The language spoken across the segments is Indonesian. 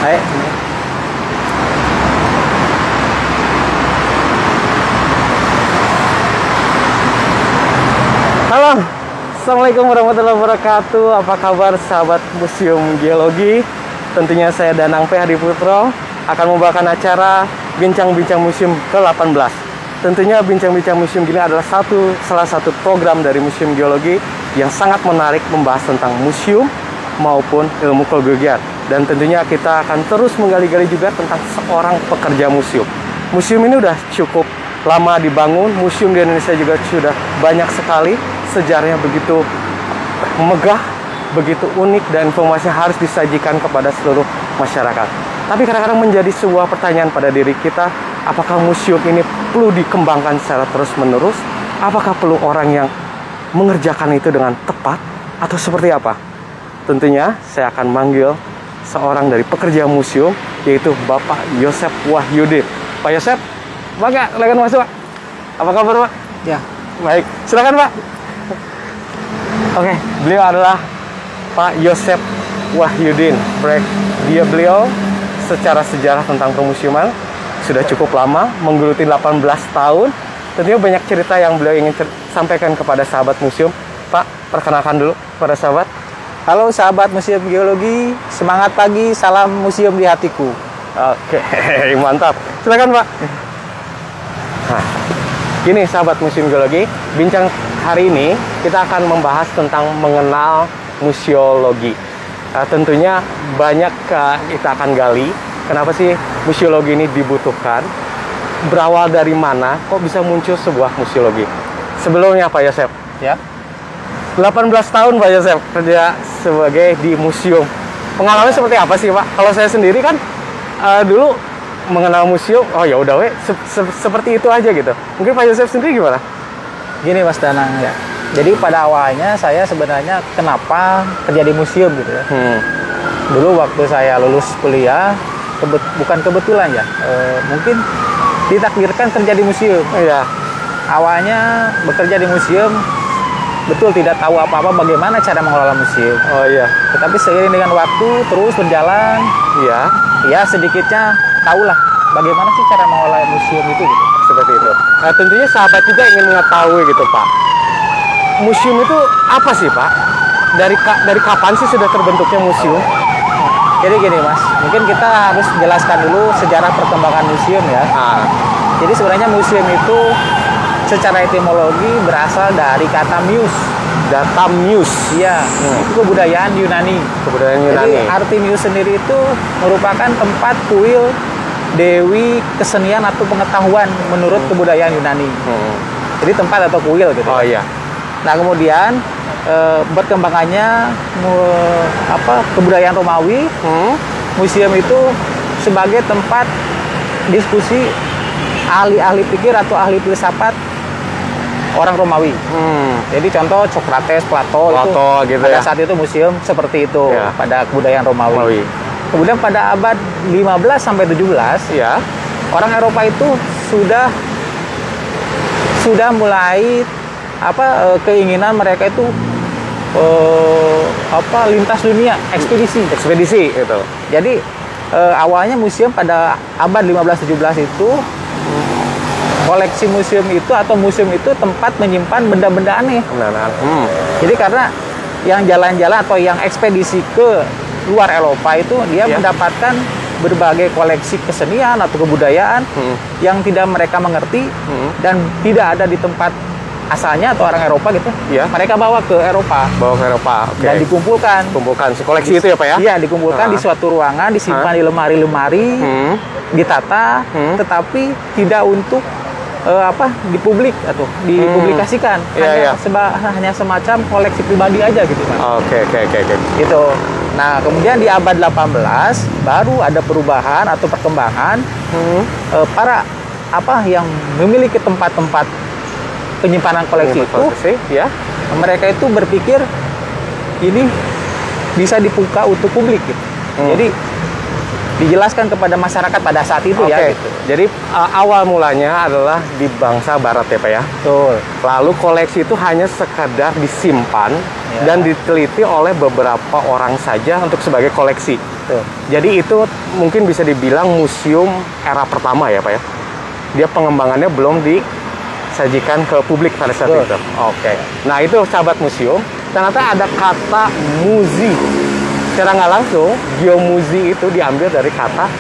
Baik. Halo, Assalamualaikum warahmatullahi wabarakatuh. Apa kabar sahabat Museum Geologi? Tentunya saya Danang P. Hadi Putro akan membawakan acara Bincang-Bincang Museum ke-18. Tentunya Bincang-Bincang Museum gini adalah salah satu program dari Museum Geologi yang sangat menarik membahas tentang museum maupun ilmu kegeologian. Dan tentunya kita akan terus menggali-gali juga tentang seorang pekerja museum. Museum ini udah cukup lama dibangun, museum di Indonesia juga sudah banyak sekali, sejarahnya begitu megah, begitu unik, dan informasinya harus disajikan kepada seluruh masyarakat. Tapi kadang-kadang menjadi sebuah pertanyaan pada diri kita, apakah museum ini perlu dikembangkan secara terus-menerus? Apakah perlu orang yang mengerjakan itu dengan tepat? Atau seperti apa? Tentunya saya akan manggil seorang dari pekerja museum, yaitu Bapak Yosep Wahyudin. Pak Yosep, Pak, silakan masuk, Pak. Apa kabar, Pak? Ya. Baik, silakan, Pak. Oke, beliau adalah Pak Yosep Wahyudin. Beliau secara sejarah tentang permusiuman sudah cukup lama, menggeluti 18 tahun. Tentunya banyak cerita yang beliau ingin sampaikan kepada sahabat museum. Pak, perkenalkan dulu kepada sahabat. Halo sahabat Museum Geologi, semangat pagi, salam museum di hatiku. Oke, mantap. Silakan, Pak. Nah, gini sahabat Museum Geologi, bincang hari ini kita akan membahas tentang mengenal museologi. Tentunya banyak kita akan gali kenapa sih museologi ini dibutuhkan, berawal dari mana, kok bisa muncul sebuah museologi. Sebelumnya Pak Yosep, Ya. 18 tahun Pak Yosep kerja sebagai di museum. Pengalamannya seperti apa sih, Pak? Kalau saya sendiri kan dulu mengenal museum, oh ya udah seperti itu aja gitu. Mungkin Pak Yosep sendiri gimana? Gini Mas Danang ya. Jadi pada awalnya saya sebenarnya kenapa kerja di museum gitu ya. Dulu waktu saya lulus kuliah, bukan kebetulan ya, mungkin ditakdirkan kerja di museum. Iya. Awalnya bekerja di museum, betul tidak tahu apa-apa bagaimana cara mengelola museum. Oh iya. Tetapi seiring dengan waktu terus berjalan, Iya. ya sedikitnya tahulah bagaimana sih cara mengelola museum itu gitu. Seperti itu. Nah, tentunya sahabat juga ingin mengetahui gitu, Pak. Museum itu apa sih, Pak? Dari kapan sih sudah terbentuknya museum? Jadi gini Mas, mungkin kita harus jelaskan dulu sejarah perkembangan museum ya. Ah, Jadi sebenarnya museum itu secara etimologi berasal dari kata muse. data muse. Iya, itu kebudayaan Yunani. Kebudayaan Jadi Yunani. arti muse sendiri itu merupakan tempat kuil dewi kesenian atau pengetahuan menurut kebudayaan Yunani. Jadi tempat atau kuil gitu. Oh iya. Nah kemudian berkembangannya kebudayaan Romawi, museum itu sebagai tempat diskusi ahli-ahli pikir atau ahli filsafat orang Romawi. Jadi contoh Socrates, Plato itu gitu pada ya. saat itu museum seperti itu Ya. pada kebudayaan Romawi. Kemudian pada abad 15 sampai 17, Iya. orang Eropa itu sudah mulai keinginan mereka itu lintas dunia, Ekspedisi gitu. Jadi awalnya museum pada abad 15-17 itu koleksi museum itu atau museum itu tempat menyimpan benda-benda aneh. Benar. Jadi karena yang jalan-jalan atau yang ekspedisi ke luar Eropa itu dia mendapatkan berbagai koleksi kesenian atau kebudayaan yang tidak mereka mengerti dan tidak ada di tempat asalnya atau orang Eropa gitu. Iya. Mereka bawa ke Eropa. Oke. Dan dikumpulkan. Koleksi itu ya, Pak ya? Iya, dikumpulkan di suatu ruangan, disimpan di lemari-lemari, ditata, tetapi tidak untuk di publik atau dipublikasikan. Hanya semacam koleksi pribadi aja gitu, Pak. Oke. Gitu. Nah, kemudian di abad 18 baru ada perubahan atau perkembangan para yang memiliki tempat-tempat penyimpanan koleksi itu, ya. mereka itu berpikir ini bisa dibuka untuk publik gitu. Jadi dijelaskan kepada masyarakat pada saat itu Oke. ya gitu. Jadi awal mulanya adalah di bangsa Barat ya Pak ya. Betul. Lalu koleksi itu hanya sekadar disimpan Ya. dan diteliti oleh beberapa orang saja untuk sebagai koleksi. Betul. Jadi itu mungkin bisa dibilang museum era pertama ya Pak ya. Dia pengembangannya belum disajikan ke publik pada saat Betul. itu. Oke. Nah itu sahabat museum. Ternyata ada kata muzi. Secara nggak langsung, geomuzi itu diambil dari kata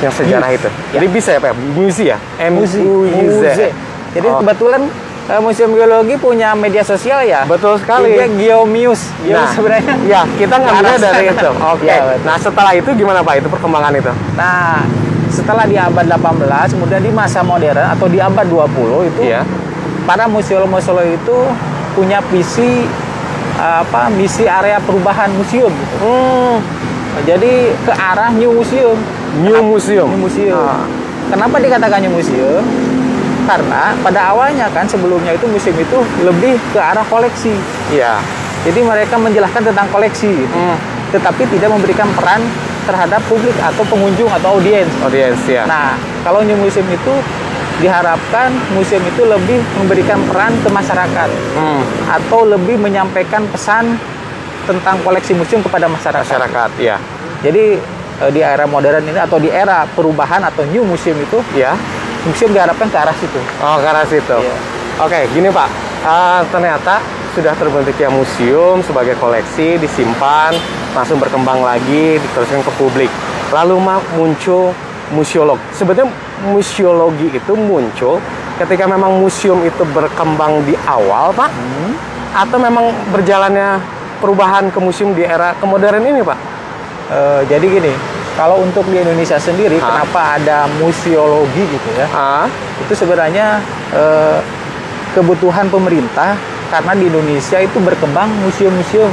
yang sejarah itu. Ya. Jadi bisa ya Pak? Muzi ya? M-U-Z. Jadi Oh. kebetulan Museum Geologi punya media sosial ya. Betul sekali. Dia Geomuse. Nah, sebenarnya. ya kita ngambilnya Ke arah dari sana. itu. Oke. Ya, betul. Nah setelah itu gimana Pak? Itu perkembangan itu? Nah, setelah di abad 18, kemudian di masa modern atau di abad 20 itu Iya. para museum-museum itu punya misi area perubahan museum gitu. Jadi ke arah new museum. New museum. New museum. Ah. Kenapa dikatakan new museum? Karena pada awalnya kan sebelumnya itu museum itu lebih ke arah koleksi. Iya. Jadi mereka menjelaskan tentang koleksi gitu. Tetapi tidak memberikan peran terhadap publik atau pengunjung atau audiens. Audiens ya. Nah, kalau new museum itu diharapkan museum itu lebih memberikan peran ke masyarakat atau lebih menyampaikan pesan tentang koleksi museum kepada masyarakat. Masyarakat, ya. Jadi di era modern ini atau di era perubahan atau new museum itu, Ya. museum diharapkan ke arah situ. Oh, ke arah situ. Iya. Oke, gini Pak. Ternyata sudah terbentuknya museum sebagai koleksi, disimpan, langsung berkembang lagi, diteruskan ke publik. Lalu muncul museolog. Sebenarnya museologi itu muncul ketika memang museum itu berkembang di awal, Pak, atau memang berjalannya perubahan ke museum di era kemodernan ini, Pak? Jadi gini, kalau untuk di Indonesia sendiri, kenapa ada museologi gitu ya? Itu sebenarnya kebutuhan pemerintah karena di Indonesia itu berkembang museum-museum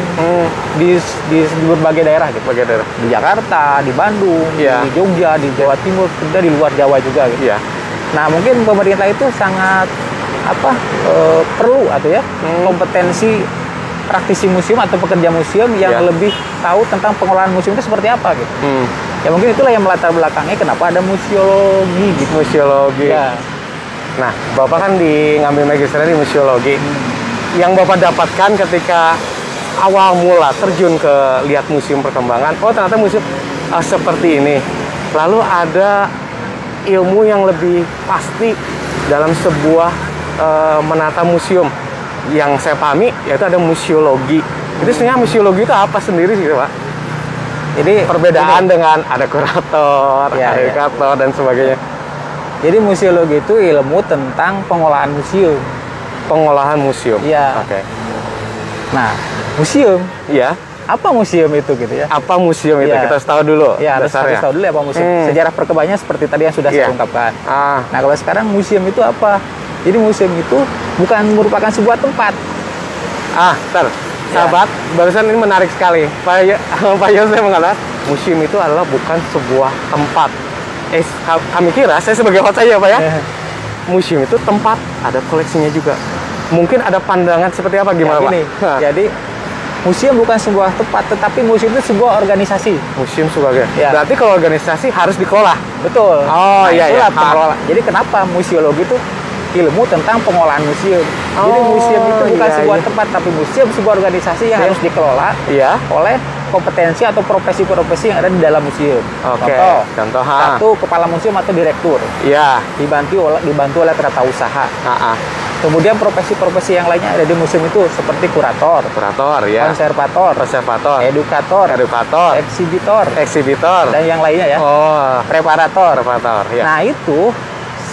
di berbagai daerah gitu. Berbagai daerah. Di Jakarta, di Bandung, Iya. di Jogja, di Jawa Timur, kemudian di luar Jawa juga gitu. Iya. Nah, mungkin pemerintah itu sangat perlu atau ya kompetensi praktisi museum atau pekerja museum yang Iya. lebih tahu tentang pengelolaan museum itu seperti apa gitu. Ya mungkin itulah yang melatar belakangnya kenapa ada museologi gitu. Museologi. Ya. Nah, Bapak kan ngambil magister di museologi. Yang Bapak dapatkan ketika awal mula terjun ke lihat museum perkembangan, oh ternyata museum seperti ini. Lalu ada ilmu yang lebih pasti dalam sebuah menata museum. Yang saya pahami yaitu ada museologi. Itu sebenarnya museologi itu apa sendiri sih, Pak? Jadi Perbedaan dengan ada kurator, Ya, ada ya. edukator dan sebagainya. Jadi museologi itu ilmu tentang pengolahan museum. Pengolahan museum. Iya. Oke. Nah, museum, Iya. apa museum itu gitu ya? Apa museum itu? Iya. Kita harus tahu dulu. Ya, harus dasarnya. tahu dulu ya apa museum. Sejarah perkembangannya seperti tadi yang sudah Iya. saya ungkapkan. Ah, Nah, kalau sekarang museum itu apa? Jadi museum itu bukan merupakan sebuah tempat. ntar. Sahabat, barusan ini menarik sekali. Pak Yose mengatakan museum itu adalah bukan sebuah tempat. Kami kira, saya sebagai host aja Pak ya, museum itu tempat, ada koleksinya juga. Mungkin ada pandangan seperti apa gimana Ya, Pak? gini, jadi museum bukan sebuah tempat, tetapi museum itu sebuah organisasi. Museum sebagai. Ya. Berarti kalau organisasi harus dikelola. Betul. Oh, iya, itulah iya. pengelola. Jadi kenapa museologi itu ilmu tentang pengolahan museum. Jadi Oh, museum itu bukan iya, sebuah iya. tempat, tapi museum sebuah organisasi yang Iya. harus dikelola Iya. oleh kompetensi atau profesi-profesi yang ada di dalam museum. Oke. Contoh. Satu, kepala museum atau direktur, Iya. dibantu oleh tata-usaha. Ah. Kemudian profesi-profesi yang lainnya ada di museum itu seperti kurator, Kurator ya. konservator, Konservator. edukator, Edukator. eksibitor, Eksibitor. dan yang lainnya ya. Oh. Preparator. Preparator. Ya. Nah, itu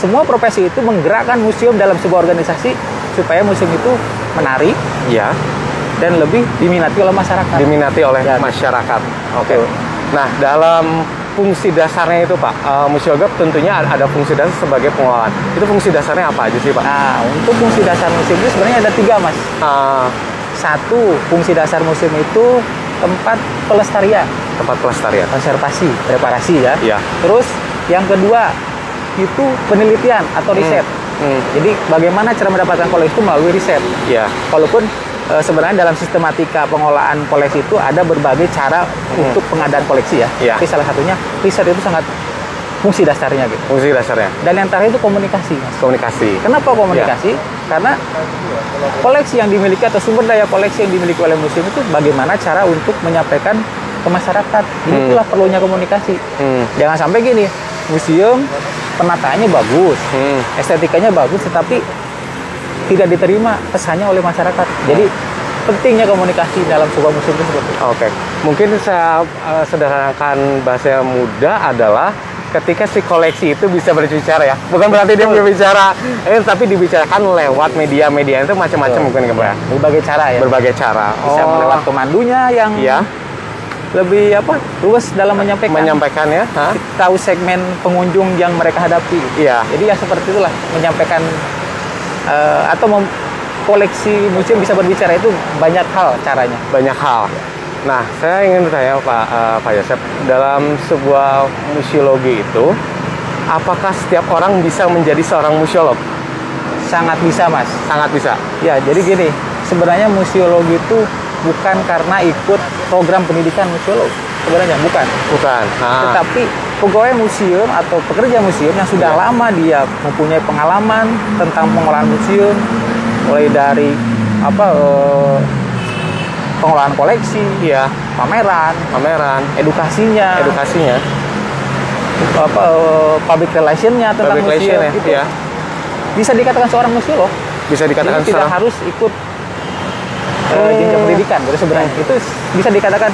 semua profesi itu menggerakkan museum dalam sebuah organisasi supaya museum itu menarik Iya. dan lebih diminati oleh masyarakat. Diminati oleh Ya. masyarakat. Oke. Betul. Nah, dalam fungsi dasarnya itu Pak, museolog tentunya ada fungsi dasar sebagai pengelolaan. Itu fungsi dasarnya apa aja sih Pak? Nah, untuk fungsi dasar museum itu sebenarnya ada 3, Mas. Satu, fungsi dasar museum itu tempat pelestarian, Tempat pelestarian. konservasi, preparasi ya. Iya. Terus yang kedua itu penelitian atau riset. Jadi bagaimana cara mendapatkan koleksi itu melalui riset. Iya. Walaupun sebenarnya dalam sistematika pengolahan koleksi itu ada berbagai cara untuk pengadaan koleksi ya. Iya. Tapi salah satunya riset itu sangat fungsi dasarnya gitu. Fungsi dasarnya. Dan yang terakhir itu komunikasi, Mas. Komunikasi. Kenapa komunikasi? Karena koleksi yang dimiliki atau sumber daya koleksi yang dimiliki oleh museum itu bagaimana cara untuk menyampaikan ke masyarakat. Jadi itulah perlunya komunikasi. Jangan sampai gini, museum penataannya bagus, estetikanya bagus, tetapi tidak diterima pesannya oleh masyarakat. Jadi pentingnya komunikasi dalam sebuah museum itu seperti itu. Oke, mungkin saya sederhanakan bahasa yang mudah adalah ketika si koleksi itu bisa berbicara ya, bukan berarti dia berbicara, tapi dibicarakan lewat media-media itu macam-macam mungkin ya, berbagai cara ya. Berbagai cara. Bisa lewat pemandunya yang lebih luas dalam menyampaikannya. Tahu segmen pengunjung yang mereka hadapi. Iya. Jadi ya seperti itulah menyampaikan atau koleksi museum bisa berbicara itu banyak hal caranya. Banyak hal. Nah, saya ingin bertanya Pak Yosep, dalam sebuah museologi itu, apakah setiap orang bisa menjadi seorang museolog? Sangat bisa, Mas. Sangat bisa. Ya, jadi gini, sebenarnya museologi itu bukan karena ikut program pendidikan museolog. Sebenarnya bukan. Bukan. Tetapi pegawai museum atau pekerja museum yang sudah lama dia mempunyai pengalaman tentang pengolahan museum, mulai dari pengolahan koleksi, pameran, edukasinya, public relationnya tentang museum, gitu. Bisa dikatakan seorang museolog. Bisa dikatakan jadi tidak harus ikut jenjang pendidikan. Jadi sebenarnya itu bisa dikatakan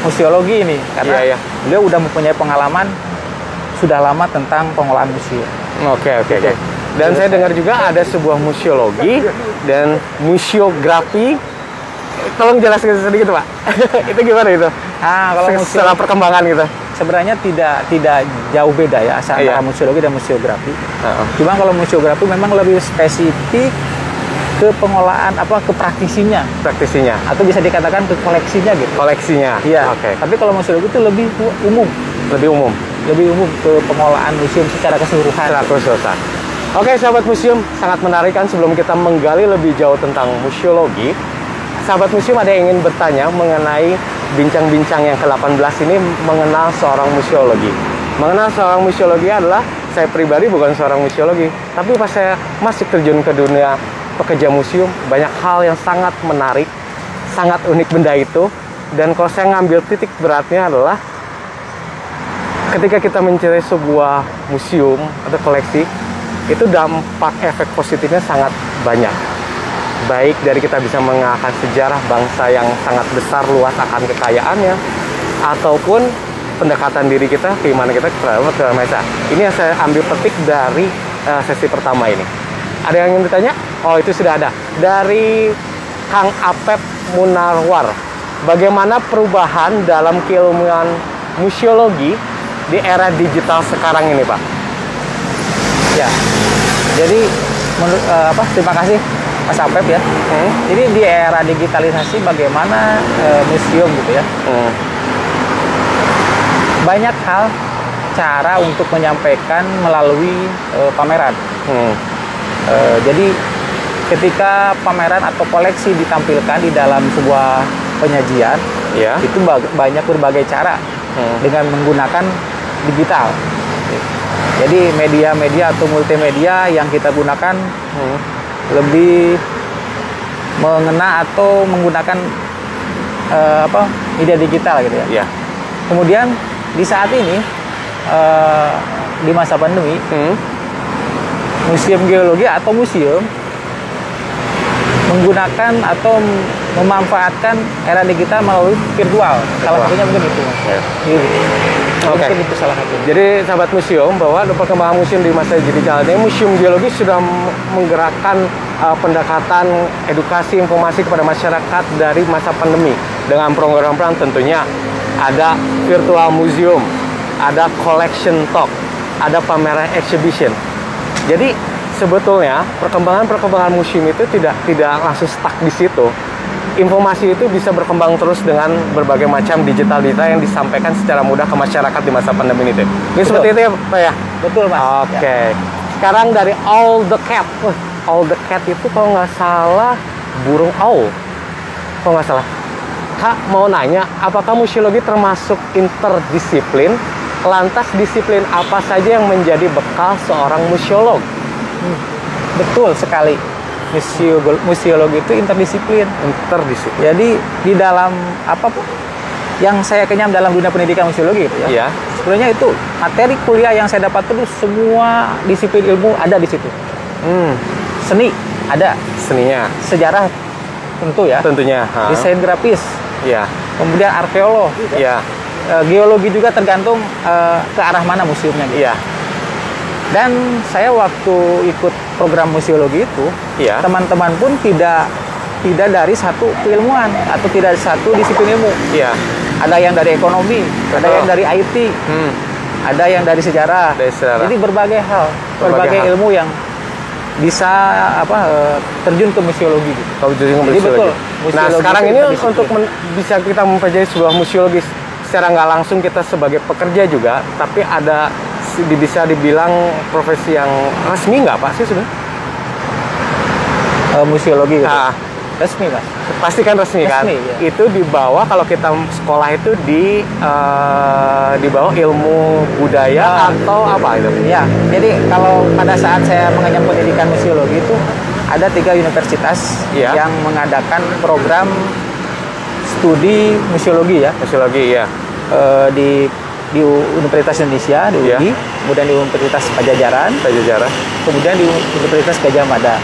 museologi ini karena beliau udah mempunyai pengalaman sudah lama tentang pengolahan museum. Oke. Dan saya dengar juga ada sebuah museologi dan museografi. Tolong jelaskan sedikit, Pak. Itu gimana itu? Kalau setelah perkembangan gitu. Sebenarnya tidak jauh beda ya antara museologi dan museografi. Cuma kalau museografi memang lebih spesifik ke pengolahan ke praktisinya. Atau bisa dikatakan ke koleksinya gitu. Koleksinya. Iya. Oke. Tapi kalau museologi itu lebih umum. Lebih umum ke pengolahan museum secara keseluruhan. Oke, sahabat museum, sangat menarik kan sebelum kita menggali lebih jauh tentang museologi. Sahabat museum ada yang ingin bertanya mengenai bincang-bincang yang ke-18 ini mengenal seorang museologi. Mengenal seorang museologi adalah saya pribadi bukan seorang museologi, tapi pas saya masih terjun ke dunia pekerja museum, banyak hal yang sangat menarik, sangat unik benda itu. Dan kalau saya ngambil titik beratnya adalah ketika kita mencari sebuah museum atau koleksi, itu dampak efek positifnya sangat banyak. Baik dari kita bisa mengenalkan sejarah bangsa yang sangat besar luas akan kekayaannya, ataupun pendekatan diri kita, keimanan kita terhadap Maha. Ini yang saya ambil petik dari sesi pertama ini. Ada yang ingin ditanya? Oh, itu sudah ada. Dari Kang Apep Munarwar. Bagaimana perubahan dalam keilmuan museologi di era digital sekarang ini, Pak? Ya. Jadi terima kasih Mas Apep ya. Jadi di era digitalisasi bagaimana museum gitu ya. Banyak hal cara untuk menyampaikan melalui pameran. Jadi ketika pameran atau koleksi ditampilkan di dalam sebuah penyajian, itu banyak berbagai cara dengan menggunakan digital. Jadi media-media atau multimedia yang kita gunakan lebih mengena atau menggunakan media digital gitu ya. Kemudian di saat ini di masa pandemi, museum geologi atau museum menggunakan atau memanfaatkan era digital melalui virtual. Salah satunya mungkin itu. Mungkin itu salah satu. Jadi sahabat museum, bahwa perkembangan museum di masa digital ini, museum geologi sudah menggerakkan pendekatan edukasi informasi kepada masyarakat dari masa pandemi dengan program-program tentunya ada virtual museum, ada collection talk, ada pameran exhibition. Jadi sebetulnya perkembangan museum itu tidak langsung stuck di situ. Informasi itu bisa berkembang terus dengan berbagai macam digital yang disampaikan secara mudah ke masyarakat di masa pandemi ini. Ini seperti itu ya, Pak ya? Betul, Mas. Oke. Sekarang dari All the Cat. All the Cat itu kalau nggak salah burung owl. kalau nggak salah. Kak mau nanya, apakah museologi termasuk interdisiplin? Lantas disiplin apa saja yang menjadi bekal seorang museolog? Betul sekali. Museologi itu interdisiplin. Interdisiplin. Jadi di dalam apapun yang saya kenyam dalam dunia pendidikan museologi gitu ya. Iya. Sebenarnya itu materi kuliah yang saya dapat itu semua disiplin ilmu ada di situ. Seni ada, Seninya. sejarah tentu ya. Tentunya. Desain grafis, Iya. kemudian arkeolog, gitu. Iya. Geologi juga tergantung ke arah mana museumnya. Gitu. Iya. Dan saya waktu ikut program museologi itu, Iya. teman-teman pun tidak dari satu keilmuan atau tidak satu disiplin ilmu. Iya. Ada yang dari ekonomi, ada Betul. yang dari IT, ada yang dari sejarah. Dari sejarah. Jadi berbagai hal, Berbagai hal. ilmu yang bisa terjun ke museologi. Gitu. Jadi Jadi betul. Nah museologi sekarang itu ini interdisiplin. untuk bisa kita mempelajari sebuah museologi secara nggak langsung kita sebagai pekerja juga, tapi ada bisa dibilang profesi yang resmi nggak Pak sih sudah? Museologi gitu. Nah, Resmi Mas. pasti kan resmi kan? Resmi, ya. Itu di bawah kalau kita sekolah itu di bawah ilmu budaya atau apa itu? Ya, jadi kalau pada saat saya mengenyam pendidikan museologi itu ada 3 universitas Iya. yang mengadakan program studi museologi ya. Museologi ya. Di Universitas Indonesia di Iya. UI, kemudian di Universitas Pajajaran, Pajajaran. kemudian di Universitas Gadjah Mada.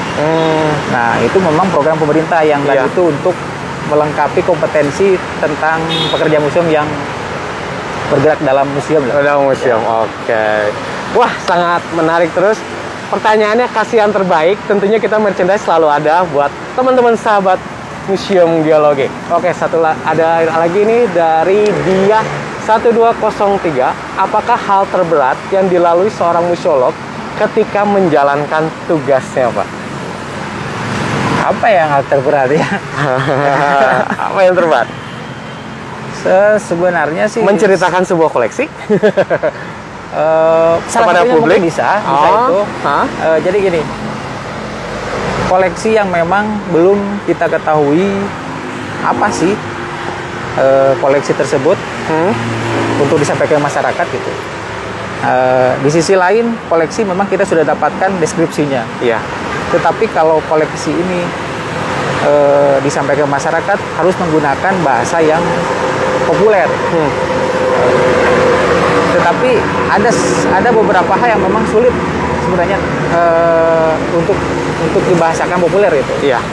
Nah, itu memang program pemerintah yang Iya. tadi itu untuk melengkapi kompetensi tentang pekerja museum yang bergerak dalam museum. Dalam museum. Oke. Wah, sangat menarik terus. Pertanyaannya kasih yang terbaik. Tentunya kita merchandise selalu ada buat teman-teman sahabat Museum Geologi. Oke, ada lagi nih dari dia 1203. Apakah hal terberat yang dilalui seorang museolog ketika menjalankan tugasnya, Pak? Apa yang hal terberat ya? Apa yang terberat? Sebenarnya sih Menceritakan sebuah koleksi salah kepada satunya publik mungkin bisa Oh, itu. hah? Jadi gini, koleksi yang memang belum kita ketahui apa sih koleksi tersebut untuk disampaikan ke masyarakat gitu. Di sisi lain, koleksi memang kita sudah dapatkan deskripsinya. Iya. Tetapi kalau koleksi ini disampaikan ke masyarakat harus menggunakan bahasa yang populer. Tetapi ada beberapa hal yang memang sulit sebenarnya untuk dibahasakan populer itu. Iya.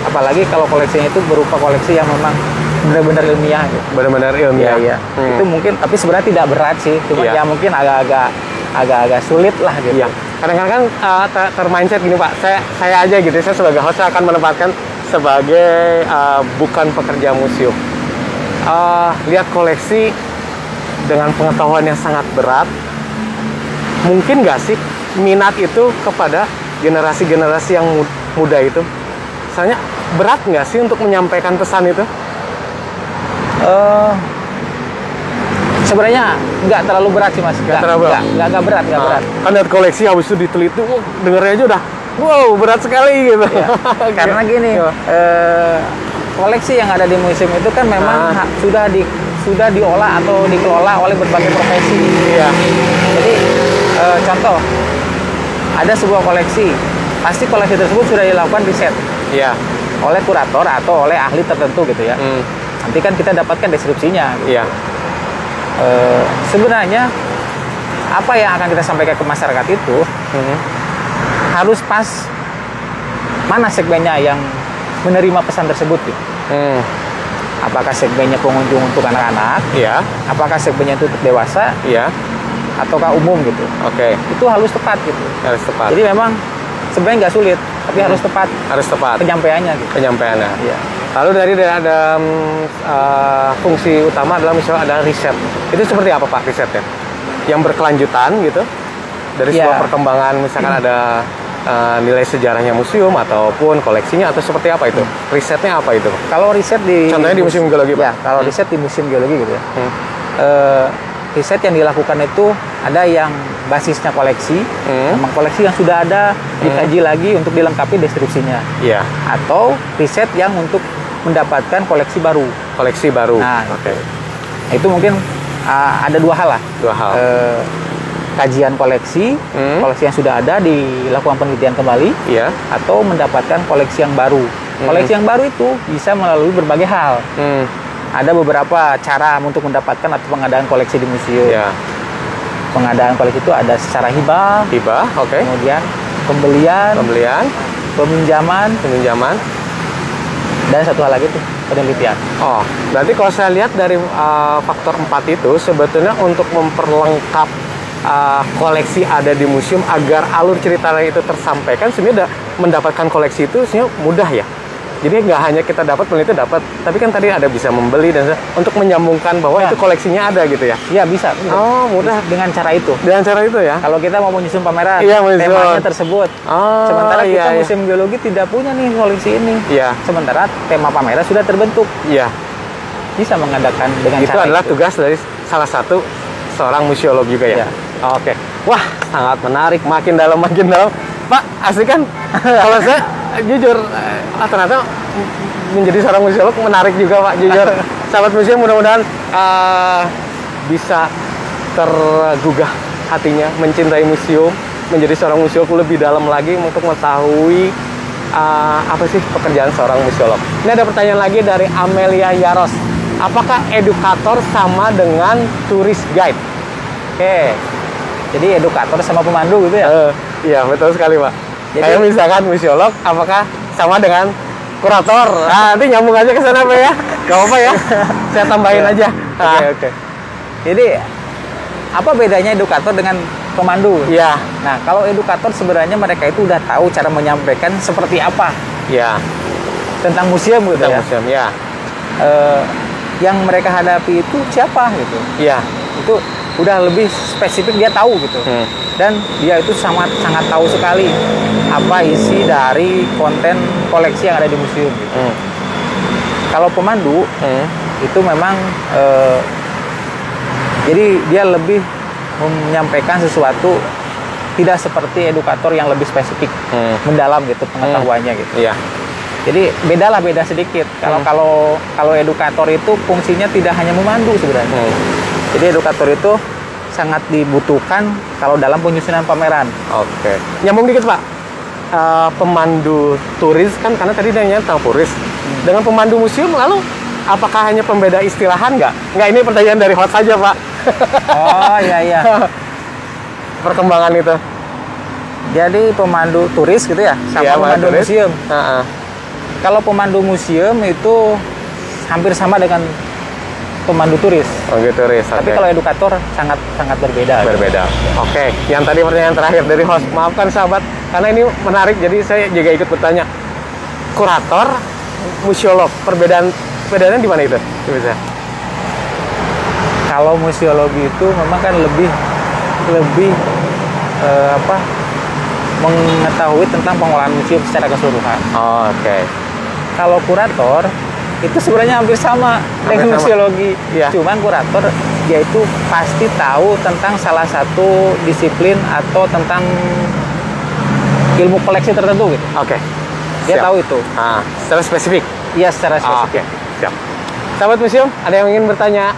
Apalagi kalau koleksinya itu berupa koleksi yang memang benar-benar ilmiah gitu. Benar-benar ilmiah. Iya. Itu mungkin tapi sebenarnya tidak berat sih. Cuma Iya. ya mungkin agak sulit lah gitu. Iya. Kadang-kadang termindset gini Pak. Saya aja gitu. Saya sebagai host saya akan menempatkan sebagai bukan pekerja museum. Lihat koleksi dengan pengetahuan yang sangat berat. Mungkin nggak sih minat itu kepada generasi-generasi yang muda itu? Misalnya berat nggak sih untuk menyampaikan pesan itu? Sebenarnya nggak terlalu berat sih Mas. Nggak terlalu berat? Nggak berat, nggak berat. Kan lihat koleksi habis itu diteliti, dengernya aja udah wow berat sekali gitu. Ya, karena gini, koleksi yang ada di museum itu kan memang sudah diolah atau dikelola oleh berbagai profesi. Iya. Jadi contoh, ada sebuah koleksi, pasti koleksi tersebut sudah dilakukan riset Iya. oleh kurator atau oleh ahli tertentu gitu ya. Nanti kan kita dapatkan deskripsinya. Gitu. Iya. Sebenarnya apa yang akan kita sampaikan ke masyarakat itu harus pas mana segmennya yang menerima pesan tersebut gitu. Apakah segmennya pengunjung untuk anak-anak? Iya. Apakah segmennya itu untuk dewasa? Iya. Ataukah umum gitu? Oke. Itu harus tepat gitu. Harus tepat. Jadi memang sebenarnya nggak sulit, tapi harus tepat Harus tepat penyampaiannya gitu. penyampaiannya. Iya. Lalu dari ada fungsi utama adalah misalnya ada riset. Itu seperti apa Pak risetnya? Yang berkelanjutan gitu dari Iya. sebuah perkembangan misalkan ada nilai sejarahnya museum ataupun koleksinya atau seperti apa itu? Risetnya apa itu? Kalau riset Contohnya di Museum Geologi, Pak. Ya, kalau riset di Museum Geologi gitu ya. Riset yang dilakukan itu ada yang basisnya koleksi, memang koleksi yang sudah ada dikaji lagi untuk dilengkapi deskripsinya. Iya. Atau riset yang untuk mendapatkan koleksi baru. Koleksi baru. Nah, oke. itu mungkin ada dua hal lah. Dua hal. Kajian koleksi yang sudah ada dilakukan penelitian kembali, Iya. atau mendapatkan koleksi yang baru. Koleksi yang baru itu bisa melalui berbagai hal. Ada beberapa cara untuk mendapatkan atau pengadaan koleksi di museum. Iya. Pengadaan koleksi itu ada secara hibah, oke. kemudian pembelian, peminjaman, dan satu hal lagi tuh penelitian. Oh, berarti kalau saya lihat dari faktor 4 itu sebetulnya untuk memperlengkap koleksi ada di museum agar alur ceritanya itu tersampaikan, sebenarnya mendapatkan koleksi itu sebenarnya mudah ya. Jadi nggak hanya kita dapat, peneliti dapat, tapi kan tadi ada bisa membeli dan untuk menyambungkan bahwa itu koleksinya ada gitu ya. Iya, bisa. Oh, mudah dengan cara itu. Dengan cara itu ya. Kalau kita mau menyusun pameran, Iya, temanya tersebut. Sementara kita iya. Museum Geologi tidak punya nih koleksi ini. Iya. Sementara tema pameran sudah terbentuk. Iya. Bisa mengadakan dengan Itu cara adalah tugas dari salah satu seorang museolog juga ya. Iya. Oke. Wah, sangat menarik. Makin dalam. Pak, asli kan? Kalau saya jujur, ternyata menjadi seorang museolog menarik juga, Pak. Jujur, sahabat museum mudah-mudahan bisa tergugah hatinya, mencintai museum, menjadi seorang museolog lebih dalam lagi untuk mengetahui apa sih pekerjaan seorang museolog. Ini ada pertanyaan lagi dari Amelia Yaros. Apakah edukator sama dengan turis guide? Oke. Jadi edukator sama pemandu gitu ya? Iya, betul sekali, Pak. Jadi, kayak misalkan museolog, apakah sama dengan kurator? Nah, nanti nyambung aja ke sana, Pak ya. Gak apa-apa ya. Saya tambahin aja. Oke. Jadi, apa bedanya edukator dengan pemandu? Iya. Nah, kalau edukator sebenarnya mereka itu udah tahu cara menyampaikan seperti apa. Iya. Tentang museum gitu ya. Museum, ya. Yang mereka hadapi itu siapa gitu. Iya. Itu udah lebih spesifik, dia tahu gitu. Dan dia itu sangat tahu sekali apa isi dari konten koleksi yang ada di museum gitu. Kalau pemandu itu memang jadi dia lebih menyampaikan sesuatu tidak seperti edukator yang lebih spesifik, mendalam gitu pengetahuannya gitu. Iya. Jadi beda sedikit. Kalau edukator itu fungsinya tidak hanya memandu sebenarnya. Jadi edukator itu sangat dibutuhkan kalau dalam penyusunan pameran. Oke. Nyambung dikit, Pak. Pemandu turis kan, karena tadi nanya tentang turis. Dengan pemandu museum, lalu apakah hanya pembeda istilahan nggak? Nggak, ini pertanyaan dari host saja, Pak. Oh, iya. Perkembangan itu. Jadi pemandu turis gitu ya, sama pemandu museum. Kalau pemandu museum itu hampir sama dengan pemandu turis. Turis. Tapi kalau edukator sangat berbeda. Berbeda. Oke. Yang tadi pertanyaan terakhir dari host. Maafkan sahabat, karena ini menarik, jadi saya juga ikut bertanya. Kurator, museolog, perbedaannya di mana itu? Bisa. Kalau museologi itu memang kan lebih mengetahui tentang pengolahan museum secara keseluruhan. Oke. Kalau kurator itu sebenarnya hampir sama dengan museologi. Iya. Cuman kurator dia itu pasti tahu tentang salah satu disiplin atau tentang ilmu koleksi tertentu gitu. Oke. Dia tahu itu. Secara spesifik. Iya, secara spesifik. Siap. Sahabat museum, ada yang ingin bertanya?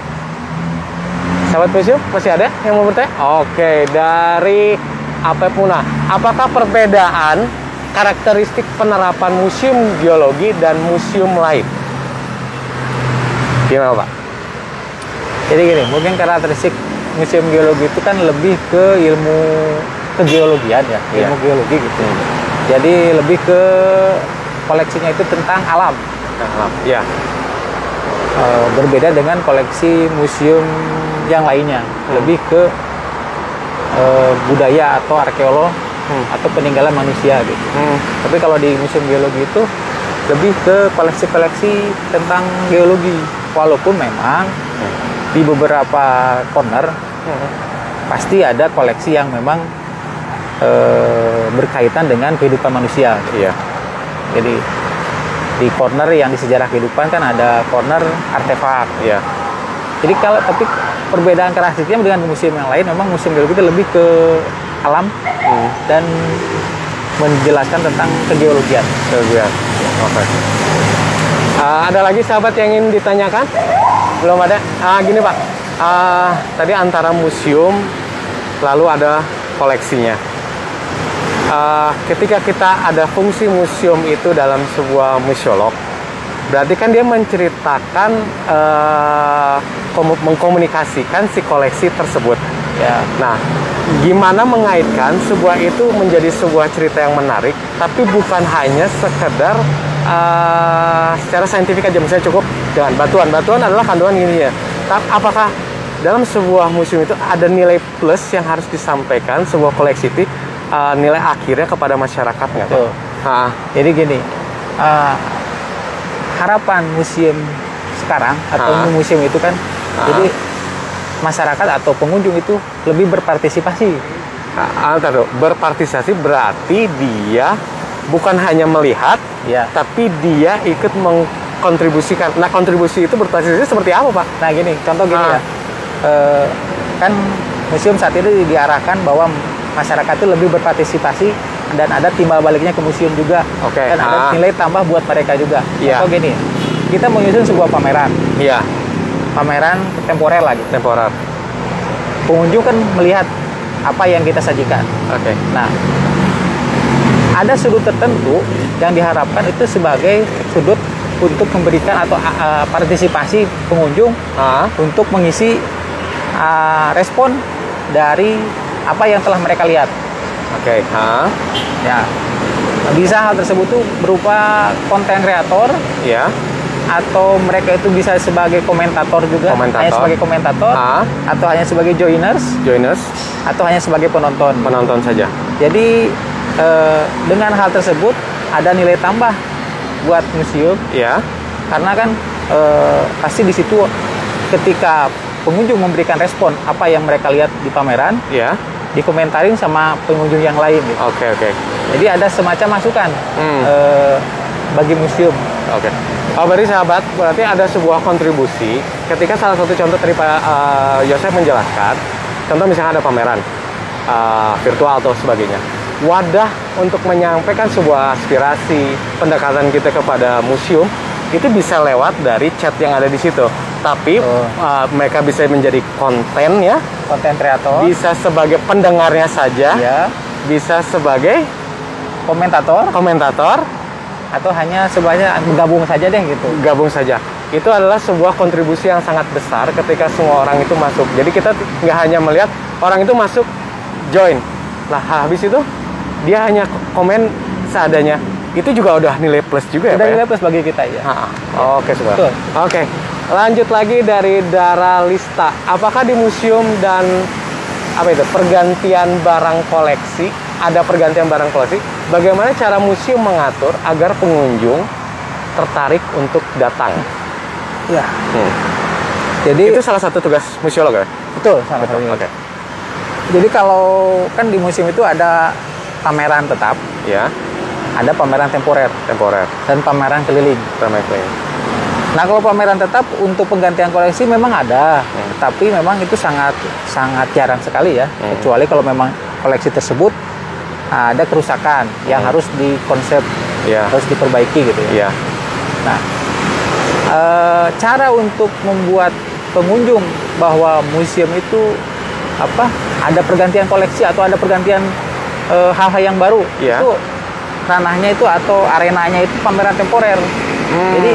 Sahabat museum, masih ada yang mau bertanya? Oke, dari Apep Munah. Apakah perbedaan karakteristik penerapan museum geologi dan museum lain? Gimana, Pak? Jadi gini, mungkin karakteristik museum geologi itu kan lebih ke ilmu kegeologian ya, ilmu geologi gitu. Jadi lebih ke koleksinya itu tentang alam. Ya. Berbeda dengan koleksi museum yang lainnya, lebih ke budaya atau arkeolog atau peninggalan manusia gitu. Tapi kalau di museum geologi itu lebih ke koleksi-koleksi tentang geologi. Walaupun memang di beberapa corner pasti ada koleksi yang memang berkaitan dengan kehidupan manusia. Iya. Jadi di corner yang di sejarah kehidupan kan ada corner artefak. Iya. Jadi tapi perbedaan karakteristiknya dengan museum yang lain, memang museum geologi itu lebih ke alam dan menjelaskan tentang kegeologian. Oke. Ada lagi sahabat yang ingin ditanyakan? Belum ada? Gini Pak, tadi antara museum lalu ada koleksinya. Ketika kita ada fungsi museum itu dalam sebuah museolog, berarti kan dia menceritakan, mengkomunikasikan si koleksi tersebut. Ya. Nah, gimana mengaitkan sebuah itu menjadi sebuah cerita yang menarik, tapi bukan hanya sekedar secara saintifik aja, misalnya cukup dengan batuan adalah kandungan gini ya. Apakah dalam sebuah museum itu ada nilai plus yang harus disampaikan sebuah koleksi itu, nilai akhirnya kepada masyarakat nggak? Jadi gini, harapan museum sekarang atau museum itu kan, jadi masyarakat atau pengunjung itu lebih berpartisipasi. Berpartisipasi berarti dia bukan hanya melihat, ya, tapi dia ikut mengkontribusikan. Nah, kontribusi itu berpartisipasi seperti apa, Pak? Nah, gini, contoh gini ya. Kan museum saat ini diarahkan bahwa masyarakat itu lebih berpartisipasi dan ada timbal baliknya ke museum juga. Dan ada nilai tambah buat mereka juga. Contoh gini, kita menyusun sebuah pameran. Iya. Pameran temporer lagi. Temporer. Pengunjung kan melihat apa yang kita sajikan. Nah, ada sudut tertentu yang diharapkan itu sebagai sudut untuk memberikan atau partisipasi pengunjung untuk mengisi respon dari apa yang telah mereka lihat. Ya, bisa hal tersebut tuh berupa konten kreator, ya, atau mereka itu bisa sebagai komentator juga, hanya sebagai komentator, atau hanya sebagai joiners, atau hanya sebagai penonton saja. Jadi dengan hal tersebut ada nilai tambah buat museum, ya, karena kan pasti di situ ketika pengunjung memberikan respon apa yang mereka lihat di pameran, ya, dikomentarin sama pengunjung yang lain gitu. Jadi ada semacam masukan bagi museum. Berarti sahabat, berarti ada sebuah kontribusi ketika salah satu contoh tadi Pak Yosef menjelaskan, contoh misalnya ada pameran virtual atau sebagainya, wadah untuk menyampaikan sebuah aspirasi pendekatan kita kepada museum itu bisa lewat dari chat yang ada di situ. Tapi mereka bisa menjadi konten, ya, konten kreator, bisa sebagai pendengarnya saja, ya, bisa sebagai komentator, atau hanya sebagai gabung saja deh gitu. Gabung saja. Itu adalah sebuah kontribusi yang sangat besar ketika semua orang itu masuk. Jadi kita nggak hanya melihat orang itu masuk join, lah habis itu dia hanya komen seadanya. Itu juga udah nilai plus juga, ya, Pak? Nilai plus bagi kita, ya. Oke, lanjut lagi dari Daralista. Apakah di museum dan pergantian barang koleksi, ada pergantian barang koleksi, bagaimana cara museum mengatur agar pengunjung tertarik untuk datang? Ya. Jadi itu salah satu tugas museolog, ya? Betul, salah satu. Jadi kalau kan di museum itu ada pameran tetap, ya, ada pameran temporer, dan pameran keliling. Nah, kalau pameran tetap untuk penggantian koleksi memang ada, tapi memang itu sangat jarang sekali, ya. Kecuali kalau memang koleksi tersebut ada kerusakan yang harus dikonsep, harus diperbaiki gitu, ya. Nah, cara untuk membuat pengunjung bahwa museum itu ada pergantian koleksi atau ada pergantian hal-hal yang baru, itu ranahnya itu atau arenanya itu pameran temporer. Jadi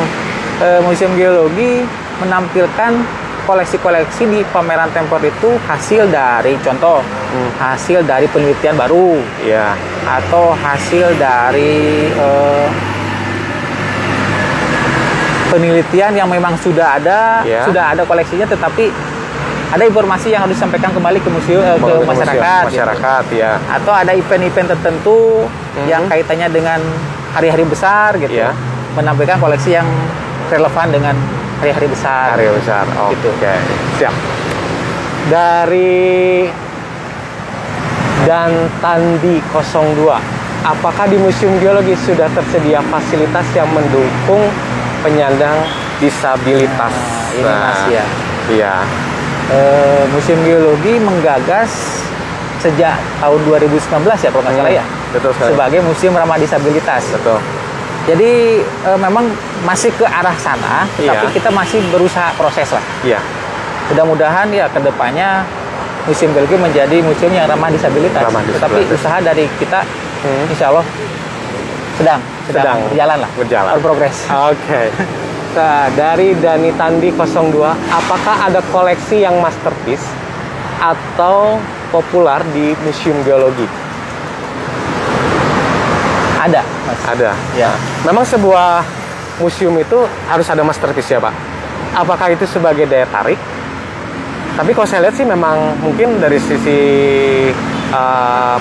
Museum Geologi menampilkan koleksi-koleksi di pameran temporer itu hasil dari hasil dari penelitian baru, atau hasil dari penelitian yang memang sudah ada koleksinya, tetapi ada informasi yang harus disampaikan kembali ke museum, ke masyarakat, gitu. Atau ada event-event tertentu yang kaitannya dengan hari-hari besar, gitu. Menampilkan koleksi yang relevan dengan hari-hari besar. Gitu. Siap. Dari Tandi 02, apakah di Museum Geologi sudah tersedia fasilitas yang mendukung penyandang disabilitas? Ini masih, ya. Iya. Museum Geologi menggagas sejak tahun 2019, ya, kalau nggak salah, ya. Betul sekali. Sebagai museum ramah disabilitas. Betul. Jadi memang masih ke arah sana, tapi kita masih berusaha proses lah. Iya. Mudah-mudahan ya kedepannya Museum Geologi menjadi museum yang ramah disabilitas. Tetapi usaha dari kita, insya Allah sedang berjalan lah. Berprogres. Oke. Nah, dari Dani Tandi 02, apakah ada koleksi yang masterpiece atau populer di Museum Geologi? Ada, Mas. Ada. Ya. Memang sebuah museum itu harus ada masterpiece ya, Pak. Apakah itu sebagai daya tarik? Tapi kalau saya lihat sih memang mungkin dari sisi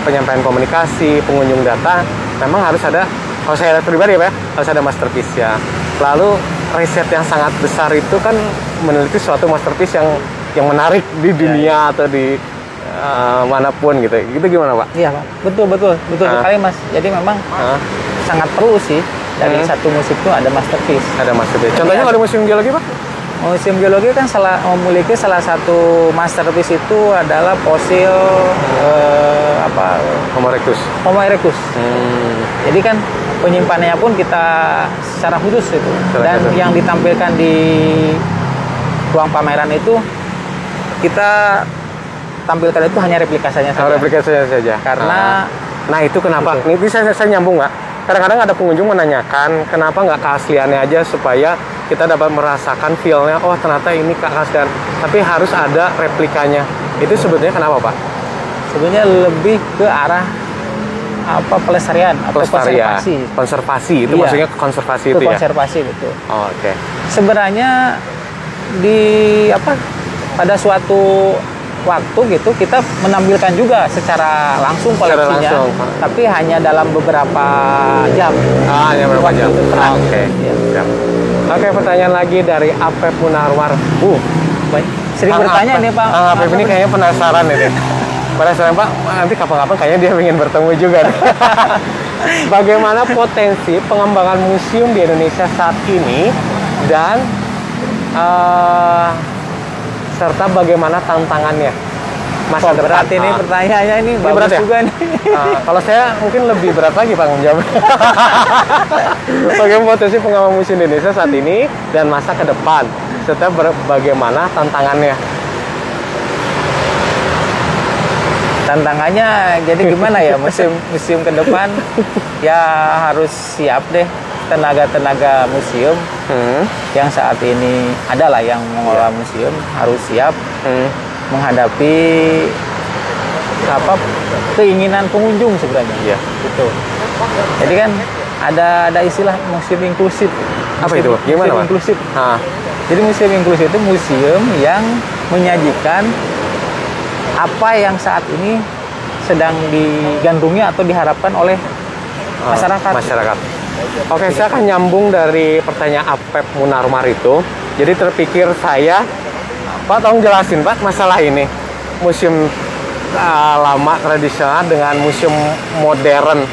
penyampaian komunikasi, pengunjung data, memang harus ada, kalau saya lihat pribadi ya Pak, harus ada masterpiece ya. Lalu riset yang sangat besar itu kan meneliti suatu masterpiece yang menarik di dunia atau di manapun gitu. Itu gimana Pak? Iya Pak, betul sekali Mas. Jadi memang sangat perlu sih dari satu museum itu ada masterpiece. Ada masterpiece. Contohnya kalau di Museum Geologi Pak? Museum Geologi kan memiliki salah satu masterpiece itu adalah fosil Homo erectus. Homo erectus. Jadi kan penyimpanannya pun kita secara khusus itu. Yang ditampilkan di ruang pameran itu kita tampilkan itu hanya replikasinya saja. Replikasinya saja. Karena nah itu kenapa? Ini saya nyambung nggak? Kadang-kadang ada pengunjung menanyakan kenapa nggak keasliannya aja supaya kita dapat merasakan feel-nya. Oh ternyata ini keaslian. Tapi harus ada replikanya. Itu sebetulnya kenapa Pak? Sebenarnya lebih ke arah pelestarian atau konservasi itu maksudnya konservasi itu ya. Konservasi betul. Oh, oke. Sebenarnya pada suatu waktu gitu kita menampilkan juga secara langsung koleksinya, tapi hanya dalam beberapa jam. Hanya beberapa jam. Oke. Ya. Oke, pertanyaan lagi dari Apep Munarwar. Baik. Sering bertanya nih Pak. Apep ini kayaknya penasaran ini. Penasaran Pak, nanti kapan-kapan kayaknya dia ingin bertemu juga. Bagaimana potensi pengembangan museum di Indonesia saat ini dan serta bagaimana tantangannya masa depan? Berat ini pertanyaannya ini bagus berat ya? juga nih. Kalau saya mungkin lebih berat lagi Pak menjawab. Bagaimana potensi pengembangan museum Indonesia saat ini dan masa ke depan serta bagaimana tantangannya? Tantangannya jadi gimana ya museum ke depan ya harus siap deh tenaga museum yang saat ini adalah yang mengelola museum harus siap menghadapi keinginan pengunjung sebenarnya. Gitu. Jadi kan ada istilah museum inklusif. Apa itu? Gimana museum inklusif? Jadi museum inklusif itu museum yang menyajikan apa yang saat ini sedang digandrungi atau diharapkan oleh masyarakat. Oke, saya akan nyambung dari pertanyaan Apep Munarwar itu. Jadi terpikir saya, Pak tolong jelasin Pak masalah ini. Museum lama tradisional dengan museum modern.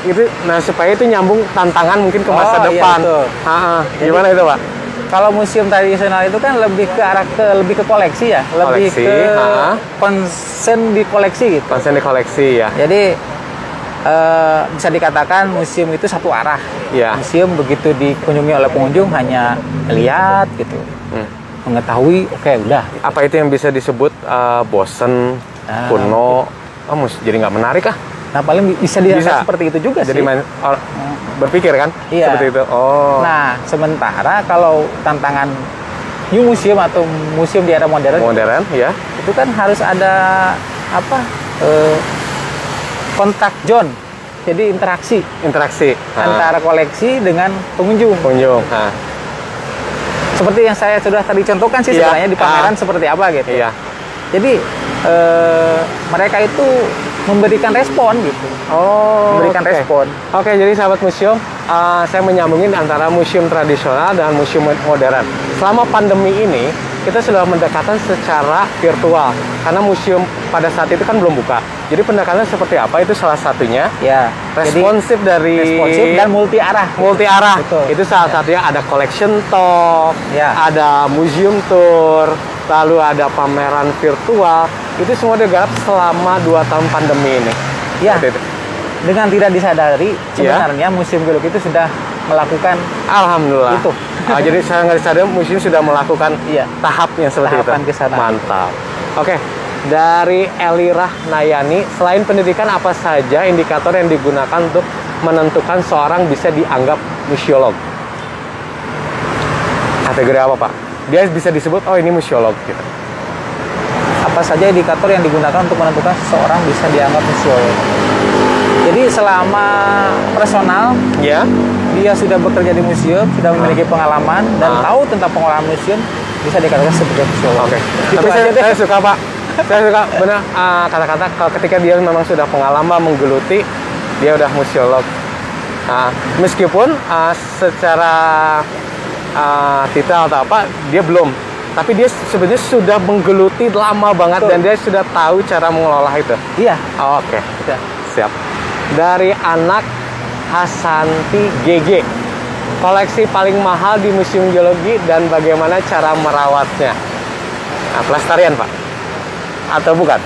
Itu supaya itu nyambung tantangan mungkin ke masa depan. Iya, gimana itu Pak? Kalau museum tradisional itu kan lebih ke arah lebih ke koleksi ya, lebih ke konsen di koleksi gitu. Konsen di koleksi ya. Jadi bisa dikatakan museum itu satu arah. Ya. Museum begitu dikunjungi oleh pengunjung hanya lihat gitu, mengetahui, oke udah. Apa itu yang bisa disebut bosen, kuno, jadi nggak menarik ah? Nah paling bisa seperti itu juga jadi sih. Berpikir kan? Iya. Seperti itu. Oh. Nah sementara kalau tantangan new museum atau museum di era modern, ya, itu kan harus ada kontak zone, jadi interaksi antara koleksi dengan pengunjung. Seperti yang saya sudah tadi contohkan sih sebenarnya di pameran seperti apa gitu. Iya. Jadi mereka itu memberikan respon gitu. Memberikan respon. Oke, jadi sahabat museum, saya menyambungin antara museum tradisional dan museum modern. Selama pandemi ini, kita sudah mendekatan secara virtual karena museum pada saat itu kan belum buka. Jadi pendekatan seperti apa itu salah satunya. Ya. Responsif dan multi arah. Betul. Itu salah satunya ada collection talk, ada museum tour, lalu ada pameran virtual. Itu semua digarap selama 2 tahun pandemi ini. Ya. Dengan tidak disadari sebenarnya Museum Geologi itu sudah melakukan Alhamdulillah. itu. Jadi Sanggar Sadar Museum sudah melakukan Iya. tahapnya seperti Tahapan itu. ke sana. Mantap. Oke, dari Elirah Nayani, selain pendidikan apa saja indikator yang digunakan untuk menentukan seorang bisa dianggap museolog? Kategori apa, Pak? Dia bisa disebut, oh ini museolog gitu. Apa saja indikator yang digunakan untuk menentukan seseorang bisa dianggap museolog? Jadi selama personal, Ya. dia sudah bekerja di museum, sudah memiliki pengalaman dan tahu tentang pengolahan museum, bisa dikatakan sebagai museolog. Oke. Gitu Tapi aja deh. saya suka, Pak. Saya suka benar kata-kata kalau ketika dia memang sudah pengalaman menggeluti, dia udah museolog. Meskipun secara titel atau apa dia belum, tapi dia sebenarnya sudah menggeluti lama banget. Betul. Dan dia sudah tahu cara mengelola itu. Iya. Oke. Iya. Siap. Dari anak Hasanti GG, koleksi paling mahal di Museum Geologi dan bagaimana cara merawatnya? Nah, pelestarian, Pak? Atau bukan?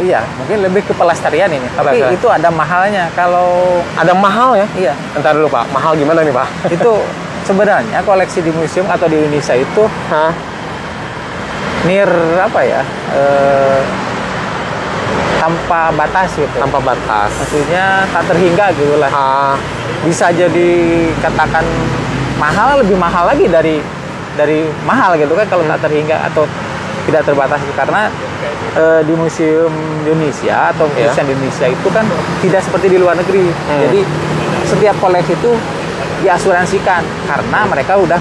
Iya, mungkin lebih ke pelestarian ini. Tapi Pelestarian. itu ada mahalnya. Kalau Ada mahal ya? iya, Entar dulu, Pak. Mahal gimana nih, Pak? itu sebenarnya koleksi di museum atau di Indonesia itu Hah? near apa ya? Tanpa batas gitu. Tanpa batas. Maksudnya tak terhingga gitu lah. Bisa jadi katakan mahal, lebih mahal lagi dari mahal gitu kan kalau tak terhingga atau tidak terbatas, karena di museum Indonesia atau museum di Indonesia itu kan tidak seperti di luar negeri. Jadi setiap koleksi itu diasuransikan karena mereka udah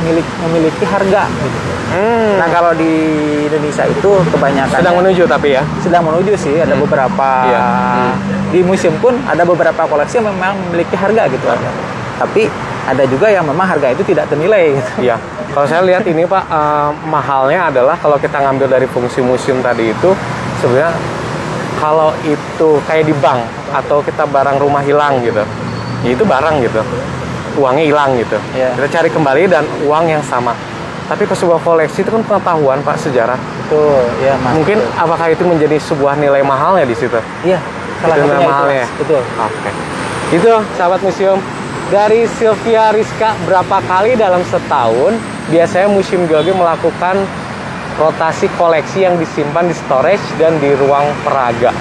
memiliki harga gitu. Nah kalau di Indonesia itu kebanyakan Sedang menuju tapi ya? sedang menuju sih, ada beberapa di museum pun ada beberapa koleksi yang memang memiliki harga gitu ada. Tapi ada juga yang memang harga itu tidak ternilai gitu. Iya. Kalau saya lihat ini, Pak, mahalnya adalah kalau kita ngambil dari fungsi museum tadi itu sebenarnya kalau itu kayak di bank atau kita barang rumah hilang gitu, ya itu barang gitu, uangnya hilang gitu. Iya. Kita cari kembali dan uang yang sama. Tapi ke sebuah koleksi itu kan pengetahuan, Pak, sejarah. Betul, ya Mas. Mungkin Betul. apakah itu menjadi sebuah nilai mahalnya di situ? Iya, salah Itu satunya nilai mahalnya. itu. Betul. Oke. Itu sahabat museum. Dari Sylvia Rizka, berapa kali dalam setahun biasanya Museum Geologi melakukan rotasi koleksi yang disimpan di storage dan di ruang peraga?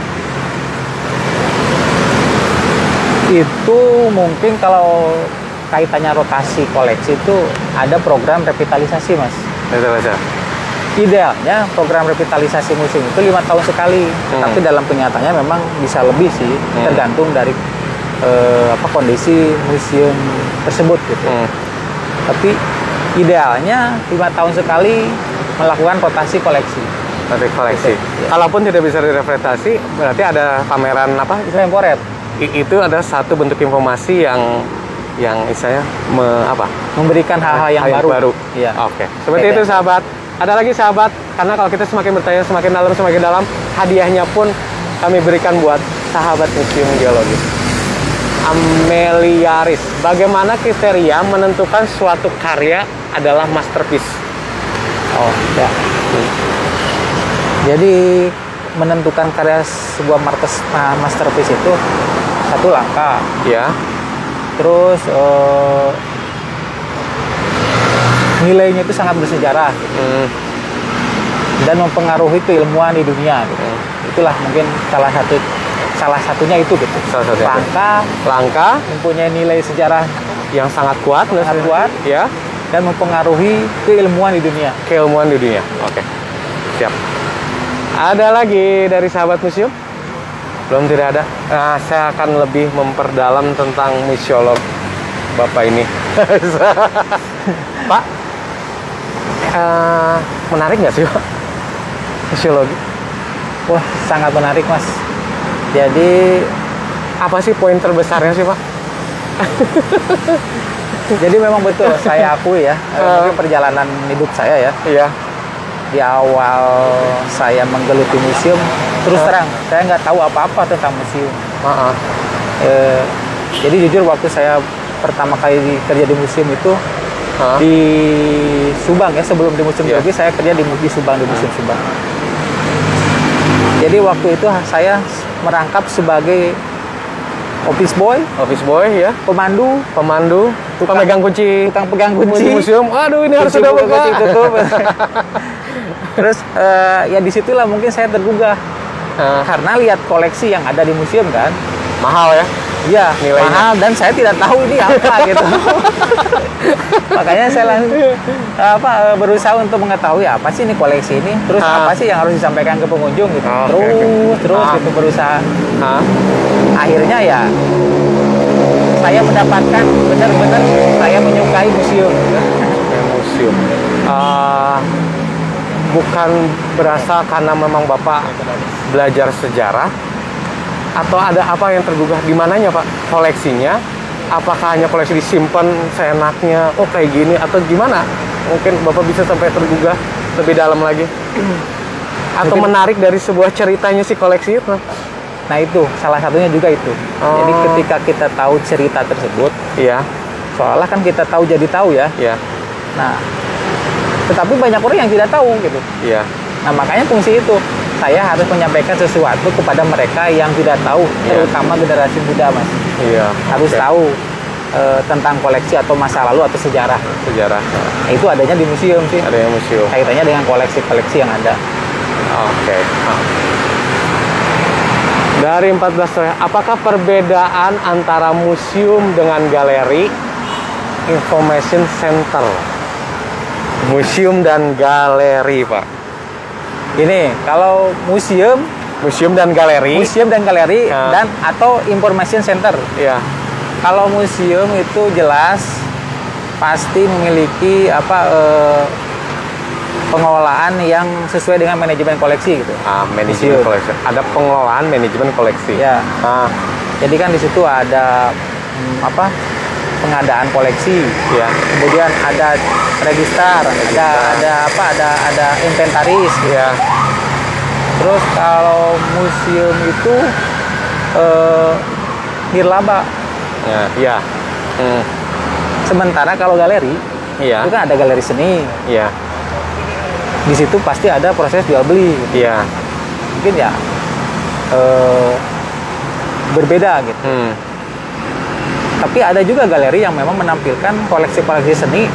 Itu mungkin kalau kaitannya rotasi koleksi itu ada program revitalisasi, Mas. Betul, betul. Idealnya program revitalisasi museum itu 5 tahun sekali, tapi dalam kenyataannya memang bisa lebih sih, tergantung dari kondisi museum tersebut gitu. Tapi idealnya 5 tahun sekali melakukan rotasi koleksi. Rotasi koleksi. Ya. Kalaupun tidak bisa direflektasi, berarti ada pameran apa? Itu temporer. Itu ada satu bentuk informasi yang istilahnya Memberikan hal-hal yang baru. Iya. Oke. Seperti itu, sahabat. Ada lagi, sahabat, karena kalau kita semakin bertanya semakin dalam, hadiahnya pun kami berikan buat sahabat Museum Geologi. Ameliaris, bagaimana kriteria menentukan suatu karya adalah masterpiece? Oh, ya. Jadi menentukan karya sebuah masterpiece itu satu langkah. Ya. Terus nilainya itu sangat bersejarah gitu. Dan mempengaruhi keilmuan di dunia gitu. Itulah mungkin salah satunya itu gitu. Salah satunya. Langka mempunyai nilai sejarah yang sangat kuat, ya, dan mempengaruhi keilmuan di dunia. Keilmuan di dunia. Oke. Siap. Ada lagi dari sahabat museum? Belum, tidak ada. Nah, saya akan lebih memperdalam tentang museolog Bapak ini. Pak, menarik nggak sih, Pak? Museologi? Wah, sangat menarik, Mas. Jadi, apa sih poin terbesarnya sih, Pak? jadi memang betul, saya akui ya, mungkin perjalanan hidup saya ya. Iya. Di awal saya menggeluti museum, terus terang, saya nggak tahu apa-apa tentang museum. Jadi jujur waktu saya pertama kali kerja di museum itu, di Subang ya, sebelum di Museum Geologi, saya kerja di Subang, di Museum Subang. Jadi waktu itu saya merangkap sebagai office boy ya, pemandu, pemegang kunci, tukang pegang kunci museum. Aduh, ini harus sudah buka. Terus ya disitulah mungkin saya tergugah karena lihat koleksi yang ada di museum kan, mahal ya. Iya, mahal dan saya tidak tahu ini apa gitu. Makanya saya langsung berusaha untuk mengetahui apa sih ini koleksi ini, terus apa sih yang harus disampaikan ke pengunjung gitu. Terus gitu berusaha. Akhirnya ya saya mendapatkan benar-benar saya menyukai museum. Museum. Bukan berasa karena memang Bapak belajar sejarah, atau ada apa yang tergugah di mananya Pak koleksinya? Apakah hanya koleksi disimpan seenaknya, oh kayak gini, atau gimana? Mungkin Bapak bisa sampai tergugah lebih dalam lagi, atau mungkin menarik dari sebuah ceritanya si koleksi itu. Nah itu salah satunya juga itu. Jadi ketika kita tahu cerita tersebut, iya, seolah kan kita tahu jadi tahu ya. Iya. Nah, tetapi banyak orang yang tidak tahu gitu. Iya. Nah makanya fungsi itu, saya harus menyampaikan sesuatu kepada mereka yang tidak tahu, terutama generasi muda mas. Iya. Harus tahu tentang koleksi atau masa lalu atau sejarah. Nah, itu adanya di museum sih. Adanya museum. Kaitannya dengan koleksi-koleksi yang ada. Oke. Dari 14 tahun, apakah perbedaan antara museum dengan galeri, information center? Museum dan galeri, Pak. Ini kalau museum dan galeri, dan atau information center. Iya. Kalau museum itu jelas pasti memiliki pengelolaan yang sesuai dengan manajemen koleksi gitu. Manajemen koleksi. Ada pengelolaan manajemen koleksi. Ya. Jadi kan di situ ada pengadaan koleksi. Ya. Kemudian ada register. Ada inventaris. Ya. Terus kalau museum itu nirlaba. Ya. Sementara kalau galeri, itu kan ada galeri seni. Iya. Di situ pasti ada proses jual beli. Gitu. Iya. Mungkin ya berbeda gitu. Tapi ada juga galeri yang memang menampilkan koleksi-koleksi seni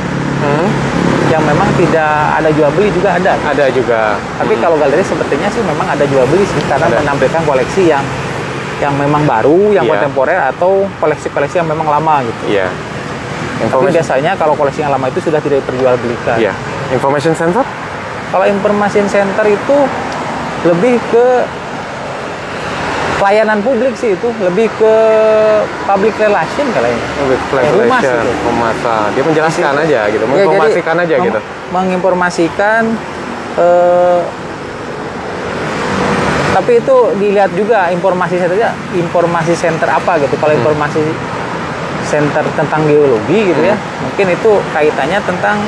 yang memang tidak ada jual beli juga ada. Ada juga. Tapi kalau galeri sepertinya sih memang ada jual beli sih karena menampilkan koleksi yang memang baru, yang kontemporer atau koleksi-koleksi yang memang lama gitu. Iya. Tapi biasanya kalau koleksi yang lama itu sudah tidak diperjualbelikan. Iya. Information center? Kalau information center itu lebih ke pelayanan publik sih, itu lebih ke public relation kayaknya. Public relation, pemasaran. Dia menjelaskan aja gitu, menginformasikan aja gitu. Menginformasikan, tapi itu dilihat juga informasi center apa gitu. Kalau informasi center tentang geologi gitu ya, mungkin itu kaitannya tentang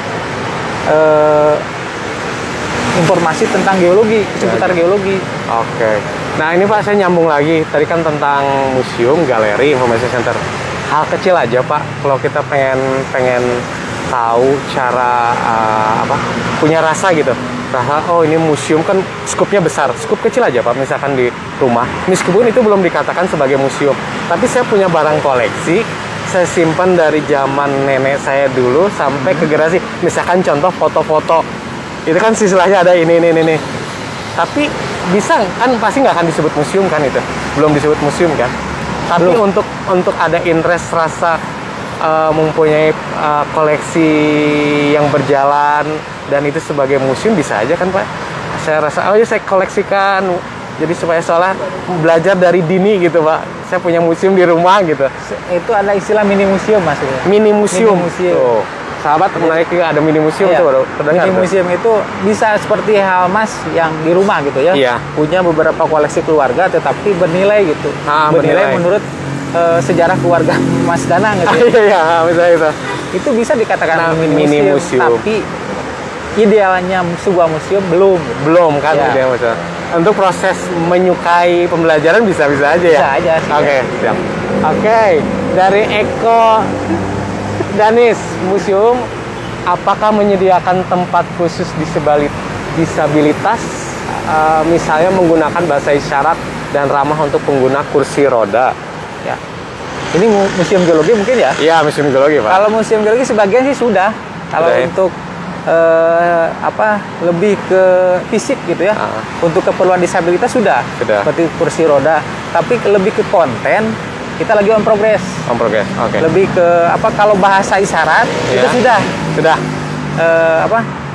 informasi tentang geologi, seputar geologi. Oke. Nah ini Pak, saya nyambung lagi. Tadi kan tentang museum, galeri, information center. Hal kecil aja Pak, kalau kita pengen tahu cara punya rasa gitu. Rasa, oh ini museum kan skupnya besar. Skup kecil aja Pak, misalkan di rumah. Meskipun itu belum dikatakan sebagai museum. Tapi saya punya barang koleksi, saya simpan dari zaman nenek saya dulu sampai ke generasi. Misalkan contoh foto-foto. Itu kan istilahnya ada ini. Tapi bisa kan pasti nggak akan disebut museum kan itu. Belum disebut museum kan. Tapi untuk ada interest rasa mempunyai koleksi yang berjalan dan itu sebagai museum bisa aja kan Pak. Saya rasa saya koleksikan. Jadi supaya seolah belajar dari dini gitu Pak. Saya punya museum di rumah gitu. Itu ada istilah mini museum Mas. Mini museum. Tuh. Sahabat menarik ada mini museum tuh baru terdengar. Mini museum itu bisa seperti hal Mas yang di rumah gitu ya. Iya. Punya beberapa koleksi keluarga tetapi bernilai gitu. Bernilai menurut sejarah keluarga Mas Danang gitu. Iya, misalnya itu. Itu bisa dikatakan mini museum. Tapi idealnya sebuah museum belum kan ya. Idealnya maksudnya. Untuk proses menyukai pembelajaran bisa aja ya. Bisa aja sih. Oke, siap. Oke, dari Eko Danis Museum, apakah menyediakan tempat khusus disabilitas, misalnya menggunakan bahasa isyarat dan ramah untuk pengguna kursi roda? Ya. Ini museum geologi mungkin ya? Iya, museum geologi, Pak. Kalau museum geologi sebagian sih sudah. Kalau Sudah, ya? untuk lebih ke fisik gitu ya. Untuk keperluan disabilitas sudah. Seperti kursi roda. Tapi lebih ke konten kita lagi on progress. On progress. Oke. Lebih ke kalau bahasa isyarat itu sudah. Sudah.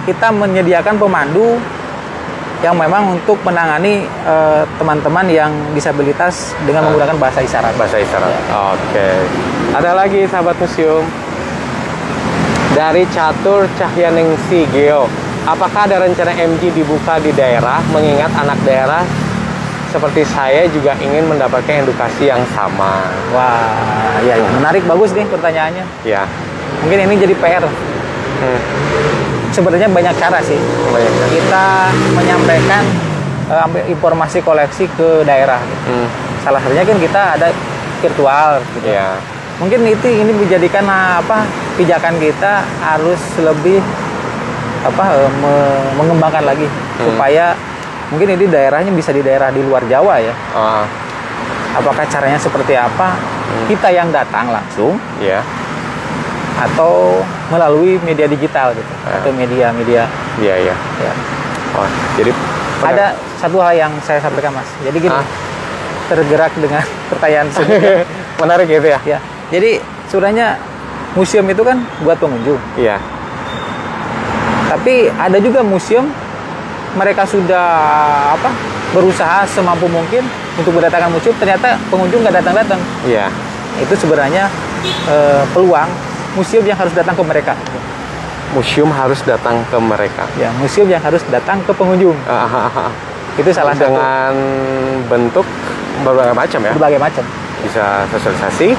Kita menyediakan pemandu yang memang untuk menangani teman-teman yang disabilitas dengan menggunakan bahasa isyarat. Bahasa isyarat. Oke. Ada lagi sahabat museum dari Catur Cahyaningsi Geo. Apakah ada rencana MG dibuka di daerah mengingat anak daerah seperti saya juga ingin mendapatkan edukasi yang sama? Wah, ya, menarik, bagus nih pertanyaannya. Ya. Mungkin ini jadi PR. Sebenarnya banyak cara sih. Kita menyampaikan informasi koleksi ke daerah. Salah satunya kan kita ada virtual. Gitu. Ya. Mungkin ini menjadikan pijakan kita harus lebih mengembangkan lagi supaya mungkin ini daerahnya bisa di daerah di luar Jawa ya. Apakah caranya seperti apa? Kita yang datang langsung. Ya. Atau melalui media digital gitu atau media-media. Iya. Oh, jadi ada satu hal yang saya sampaikan, Mas. Jadi gini, tergerak dengan pertanyaan sebelumnya. Menarik gitu ya? Ya. Jadi sebenarnya museum itu kan buat pengunjung. Iya. Tapi ada juga museum mereka sudah berusaha semampu mungkin untuk mendatangkan museum, ternyata pengunjung nggak datang-datang. Iya. Itu sebenarnya peluang museum yang harus datang ke mereka. Museum harus datang ke mereka. Ya, museum yang harus datang ke pengunjung. Itu salah satu. Dengan bentuk berbagai macam ya? Berbagai macam. Bisa sosialisasi,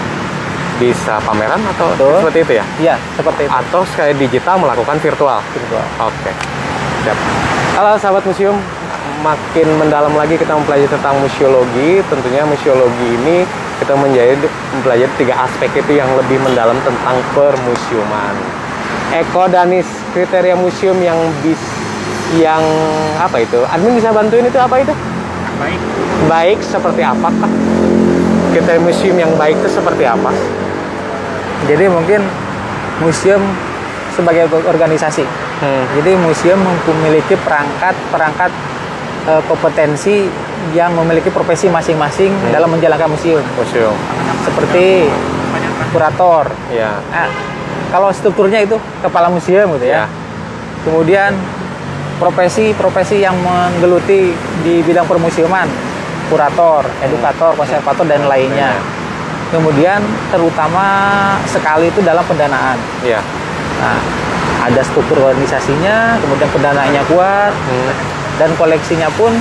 bisa pameran atau seperti itu ya? Iya, seperti itu. Atau sekali digital melakukan virtual? Virtual. Oke. Siap. Halo sahabat museum, makin mendalam lagi kita mempelajari tentang museologi. Tentunya museologi ini kita mempelajari 3 aspek itu yang lebih mendalam tentang permuseuman. Eko Danis, kriteria museum yang apa itu? Admin bisa bantuin itu apa itu? Baik. Baik seperti apa, Kak? Kriteria museum yang baik itu seperti apa? Jadi mungkin museum sebagai organisasi. Jadi museum memiliki perangkat kompetensi yang memiliki profesi masing-masing dalam menjalankan museum. Seperti kurator. Ya. Nah, kalau strukturnya itu kepala museum gitu ya. Kemudian profesi-profesi yang menggeluti di bidang permuseuman, kurator, edukator, konservator dan lainnya. Kemudian terutama sekali itu dalam pendanaan. Ya. Nah, ada struktur organisasinya, kemudian pendanaannya kuat, dan koleksinya pun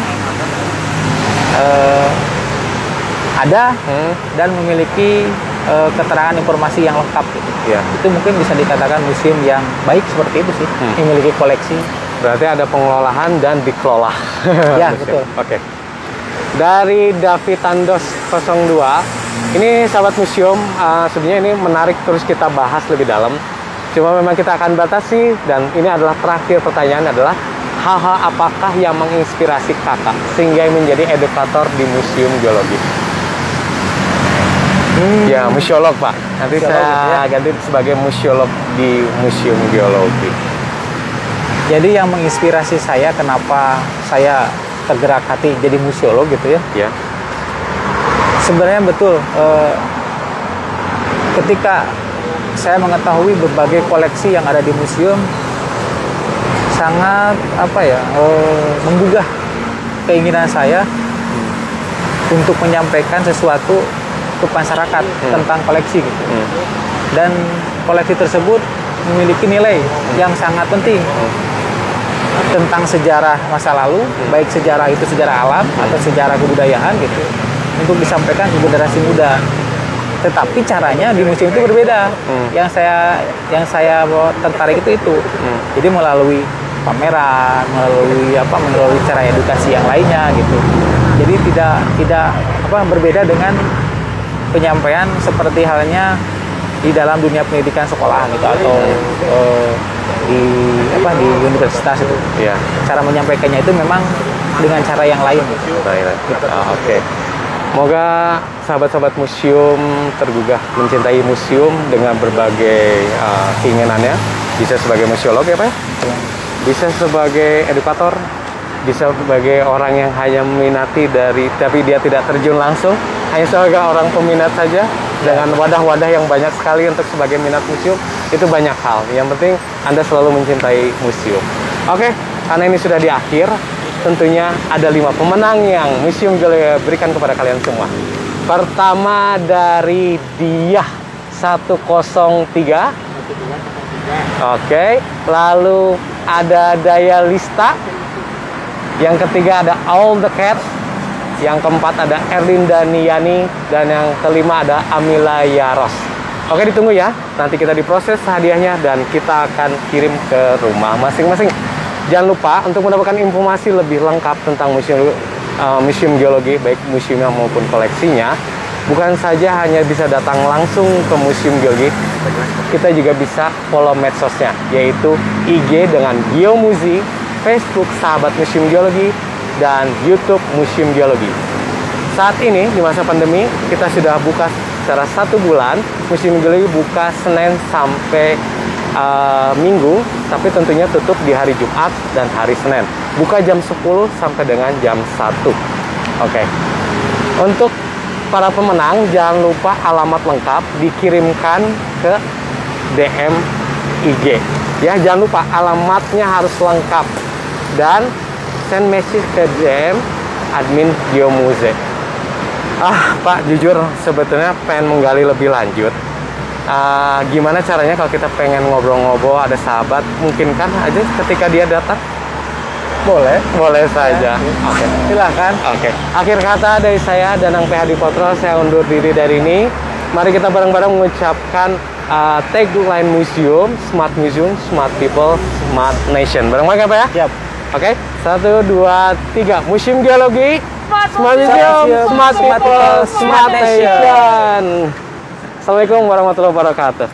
ada dan memiliki keterangan informasi yang lengkap gitu. Itu mungkin bisa dikatakan museum yang baik seperti itu sih, memiliki koleksi. Berarti ada pengelolaan dan dikelola. Ya, betul. Oke. Dari David Tandos 02, ini sahabat museum, sebenarnya ini menarik terus kita bahas lebih dalam. Cuma memang kita akan batasi, dan ini adalah terakhir pertanyaan adalah hal-hal apakah yang menginspirasi kakak sehingga menjadi edukator di museum geologi? Ya, museolog, Pak. Nanti saya ganti sebagai museolog di museum geologi. Jadi yang menginspirasi saya, kenapa saya tergerak hati jadi museolog gitu ya? Sebenarnya betul. Ketika saya mengetahui berbagai koleksi yang ada di museum, sangat menggugah keinginan saya untuk menyampaikan sesuatu ke masyarakat tentang koleksi gitu. Dan koleksi tersebut memiliki nilai yang sangat penting tentang sejarah masa lalu, baik sejarah itu sejarah alam atau sejarah kebudayaan gitu, untuk disampaikan ke generasi muda. Tetapi caranya di museum itu berbeda. Yang saya tertarik itu. Jadi melalui pameran, melalui cara edukasi yang lainnya gitu. Jadi tidak berbeda dengan penyampaian seperti halnya di dalam dunia pendidikan sekolah gitu, atau di universitas itu. Cara menyampaikannya itu memang dengan cara yang lain gitu. Oke. Semoga sahabat-sahabat museum tergugah mencintai museum dengan berbagai keinginannya. Bisa sebagai museolog ya Pak ya? Bisa sebagai edukator, bisa sebagai orang yang hanya meminati tapi dia tidak terjun langsung, hanya sebagai orang peminat saja dengan wadah-wadah yang banyak sekali untuk sebagai minat museum. Itu banyak hal. Yang penting Anda selalu mencintai museum. Oke, karena ini sudah di akhir, tentunya ada 5 pemenang yang Museum Geologi berikan kepada kalian semua. Pertama dari Diah 103. Oke, lalu ada Daya Lista. Yang ketiga ada All the Cat. Yang keempat ada Erlinda Niyani. Dan yang kelima ada Amila Yaros. Oke, ditunggu ya. Nanti kita diproses hadiahnya dan kita akan kirim ke rumah masing-masing. Jangan lupa untuk mendapatkan informasi lebih lengkap tentang museum geologi, baik museumnya maupun koleksinya. Bukan saja hanya bisa datang langsung ke Museum Geologi, kita juga bisa follow medsosnya, yaitu IG dengan Geomuzi, Facebook Sahabat Museum Geologi, dan YouTube Museum Geologi. Saat ini di masa pandemi kita sudah buka secara 1 bulan. Museum Geologi buka Senin sampai Minggu, tapi tentunya tutup di hari Jumat dan hari Senin. Buka jam 10 sampai dengan jam 1. Oke. Untuk para pemenang jangan lupa alamat lengkap dikirimkan ke DM IG. Ya, jangan lupa alamatnya harus lengkap dan send message ke DM admin Geomuzi. Pak, jujur sebetulnya pengen menggali lebih lanjut. Gimana caranya kalau kita pengen ngobrol-ngobrol, ada sahabat, mungkin kan aja ketika dia datang? Boleh saja. Oke. Silakan. Oke. Akhir kata dari saya, Danang PH Dipotro, saya undur diri dari ini. Mari kita bareng-bareng mengucapkan tagline museum, Smart Museum, Smart People, Smart Nation. Bareng-bareng Pak ya? Siap. Oke. 1, 2, 3. Museum Geologi, Smart Museum, Smart People, Smart Nation. Assalamualaikum warahmatullahi wabarakatuh.